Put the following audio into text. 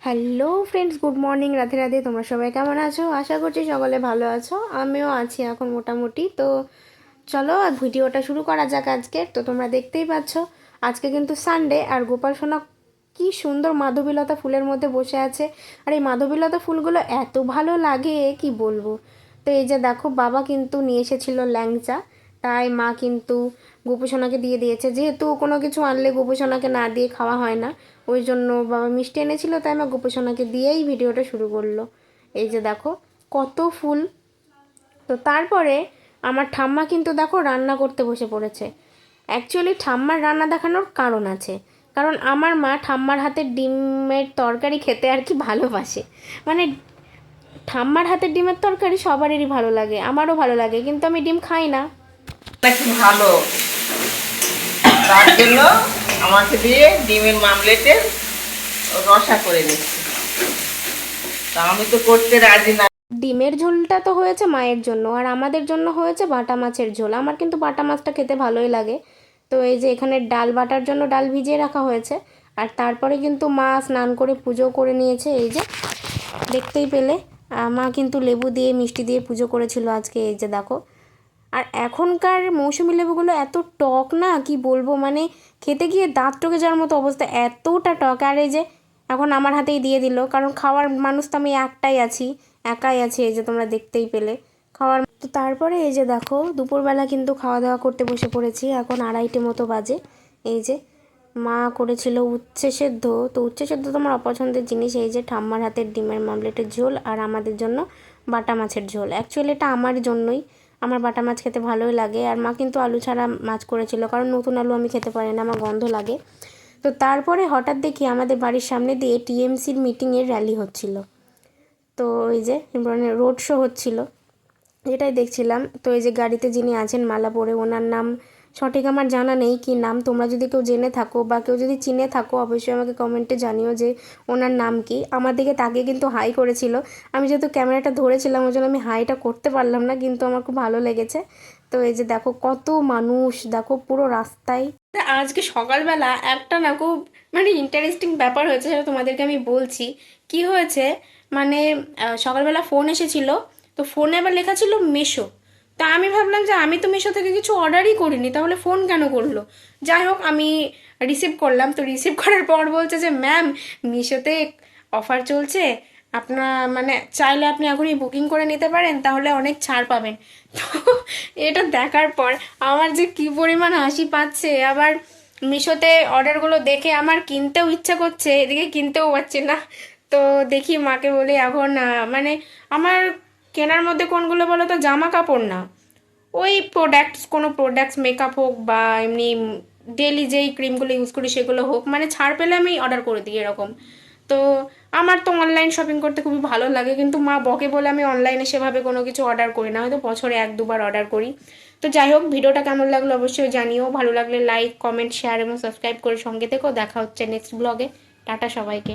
Hello friends, good morning, Radhe Radhe. তোমরা সবাই কেমন আছো? আশা করছি সকলে ভালো আছো। আমিও আছি এখন মোটামুটি। তো চলো ভিডিওটা শুরু করা যাক আজকে। তো তোমরা দেখতেই পাচ্ছ আজকে কিন্তু সানডে, আর গোপাল সোনা কি সুন্দর মাধবীলতা ফুলের মধ্যে বসে আছে। আর এই মাধবীলতা ফুলগুলো এত ভালো লাগে কি বলবো। তো এই যে দেখো, বাবা কিন্তু নিয়ে এসেছিল ল্যাংচা, তাই মা কিন্তু গোপুসোনাকে দিয়ে দিয়েছে। যেহেতু কোনো কিছু আনলে গোপুসোনাকে না দিয়ে খাওয়া হয় না, ওই জন্য বাবা মিষ্টি এনেছিল, তাই আমার গোপুসোনাকে দিয়েই ভিডিওটা শুরু করলো। এই যে দেখো কত ফুল। তো তারপরে আমার ঠাম্মা কিন্তু দেখো রান্না করতে বসে পড়েছে। অ্যাকচুয়ালি ঠাম্মার রান্না দেখানোর কারণ আছে, কারণ আমার মা ঠাম্মার হাতের ডিমের তরকারি খেতে আর কি ভালোবাসে। মানে ঠাম্মার হাতের ডিমের তরকারি সবারই ভালো লাগে, আমারও ভালো লাগে, কিন্তু আমি ডিম খাই না। নাকি ভালো, তার জন্য আমাকে দিয়ে ডিমের মামলেটের রসা করে নিচ্ছে। তা আমি তো করতে রাজি না। ডিমের ঝোলটা তো হয়েছে মায়ের জন্য, আর আমাদের জন্য হয়েছে বাটা মাছের ঝোল। আমার কিন্তু বাটা মাছটা খেতে ভালোই লাগে। তো এই যে এখানে ডাল বাটার জন্য ডাল ভিজিয়ে রাখা হয়েছে, আর তারপরে কিন্তু মা স্নান করে পুজো করে নিয়েছে। এই যে দেখতেই পেলে মা কিন্তু লেবু দিয়ে মিষ্টি দিয়ে পুজো করেছিল আজকে। এই যে দেখো, আর এখনকার মৌসুমি লেবুগুলো এত টক না, কি বলবো, মানে খেতে গিয়ে দাঁত টকে যাওয়ার মতো অবস্থা, এতটা টক। আর এই যে এখন আমার হাতেই দিয়ে দিল, কারণ খাওয়ার মানুষ তো আমি একাই আছি। এই যে তোমরা দেখতেই পেলে খাওয়ার। তো তারপরে এই যে দেখো দুপুরবেলা কিন্তু খাওয়া দাওয়া করতে বসে পড়েছি। এখন 2:30 মতো বাজে। এই যে মা করেছিল উচ্ছে সেদ্ধ। তো উচ্ছে সেদ্ধ তো আমার অপছন্দের জিনিস। এই যে ঠাম্মার হাতের ডিমের মামলেটের ঝোল, আর আমাদের জন্য বাটা মাছের ঝোল। অ্যাকচুয়ালি এটা আমার জন্যই, আমার বাটা মাছ খেতে ভালোই লাগে। আর মা কিন্তু আলু ছাড়া মাছ করেছিল, কারণ নতুন আলু আমি খেতে পারি না, আমার গন্ধ লাগে। তো তারপরে হঠাৎ দেখি আমাদের বাড়ির সামনে দিয়ে টিএমসির মিটিংয়ের র্যালি হচ্ছিল। তো এই যে রোড শো হচ্ছিল, এটাই দেখছিলাম। তো এই যে গাড়িতে যিনি আছেন মালা পরে, ওনার নাম সঠিক আমার জানা নেই কি নাম। তোমরা যদি কেউ জেনে থাকো বা কেউ যদি চিনে থাকো, অবশ্যই আমাকে কমেন্টে জানিও যে ওনার নাম কি। আমার দিকে তাকিয়ে কিন্তু হাই করেছিল। আমি যেহেতু ক্যামেরাটা ধরেছিলাম, ওই জন্য আমি হাইটা করতে পারলাম না, কিন্তু আমার খুব ভালো লেগেছে। তো এই যে দেখো কত মানুষ, দেখো পুরো রাস্তায়। আজকে সকালবেলা একটা না খুব মানে ইন্টারেস্টিং ব্যাপার হয়েছে, সেটা তোমাদেরকে আমি বলছি। কি হয়েছে মানে, সকালবেলা ফোন এসেছিল। তো ফোনে আবার লেখা ছিল মেশো। তা আমি ভাবলাম যে আমি তো মিশো থেকে কিছু অর্ডারই করিনি, তাহলে ফোন কেন করলো। যাই হোক, আমি রিসিভ করলাম। তো রিসিভ করার পর বলছে যে ম্যাম, মিশোতে অফার চলছে, আপনার মানে চাইলে আপনি এখনই বুকিং করে নিতে পারেন, তাহলে অনেক ছাড় পাবেন। তো এটা দেখার পর আমার যে কী পরিমাণ হাসি পাচ্ছে। আবার মিশোতে অর্ডারগুলো দেখে আমার কিনতেও ইচ্ছা করছে, এদিকে কিনতেও পারছি না। তো দেখি মাকে বলি এখন মানে আমার কেনার মধ্যে কোনগুলো বলো তো, জামা কাপড় না, ওই প্রোডাক্টস, কোনো প্রোডাক্টস, মেকআপ হোক বা এমনি ডেলি যেই ক্রিমগুলো ইউজ করি সেগুলো হোক, মানে ছাড় পেলে আমি অর্ডার করে দিই এরকম। তো আমার তো অনলাইন শপিং করতে খুবই ভালো লাগে, কিন্তু মা বকে বলে আমি অনলাইনে সেভাবে কোনো কিছু অর্ডার করি না, হয়তো বছরে 1-2 বার অর্ডার করি। তো যাই হোক, ভিডিওটা কেমন লাগলো অবশ্যই জানিও। ভালো লাগলে লাইক, কমেন্ট, শেয়ার এবং সাবস্ক্রাইব করে সঙ্গে থেকেও। দেখা হচ্ছে নেক্সট ব্লগে। টাটা সবাইকে।